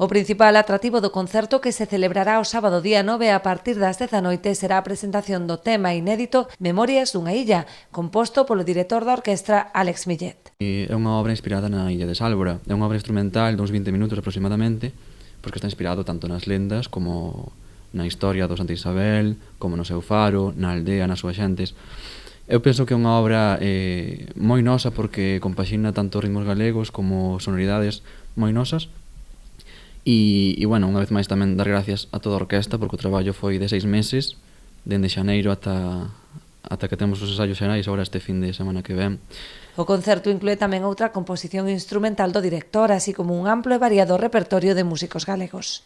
O principal atractivo do concerto, que se celebrará o sábado día 9 a partir das 10 da noite, será a presentación do tema inédito Memorias dunha illa, composto polo director da orquestra Alex Millet. É unha obra inspirada na illa de Sálvora. É unha obra instrumental de uns 20 minutos aproximadamente, porque está inspirado tanto nas lendas como na historia do Santa Isabel, como no seu faro, na aldea, nas súas xentes. Eu penso que é unha obra moi nosa porque compaxina tanto ritmos galegos como sonoridades moi nosas. E bueno, unha vez máis tamén dar gracias a toda a orquesta, porque o traballo foi de 6 meses, dende xaneiro ata que temos os ensaios xerais agora este fin de semana que ven. O concerto inclúe tamén outra composición instrumental do director, así como un amplo e variado repertorio de músicos galegos.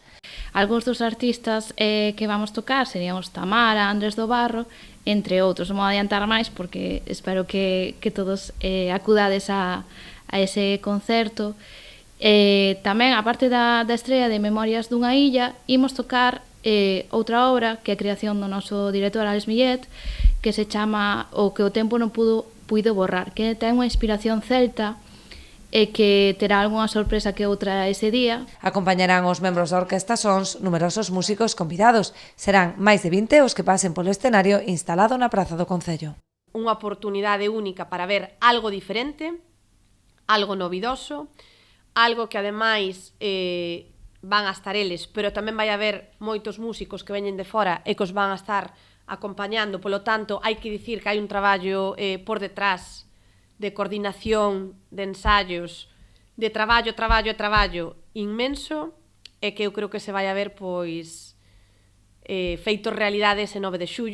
Algúns dos artistas que vamos tocar serían os Tamara, Andrés do Barro, entre outros. Non vou adiantar máis porque espero que todos acudades a ese concerto. Tamén, a parte da estrella de Memorias dunha illa, imos tocar outra obra que é a creación do noso director Alex Millet, que se chama O que o tempo non puido borrar, que ten unha inspiración celta e que terá algunha sorpresa que outra ese día. Acompañarán os membros da orquesta Sons numerosos músicos convidados. Serán máis de 20 os que pasen polo escenario instalado na Praza do Concello. Unha oportunidade única para ver algo diferente, algo novidoso, algo que ademais van a estar eles, pero tamén vai haber moitos músicos que veñen de fora e que os van a estar acompañando, polo tanto, hai que dicir que hai un traballo por detrás de coordinación, de ensayos, de traballo inmenso, e que eu creo que se vai a ver, pois, feitos realidade ese 9 de xullo.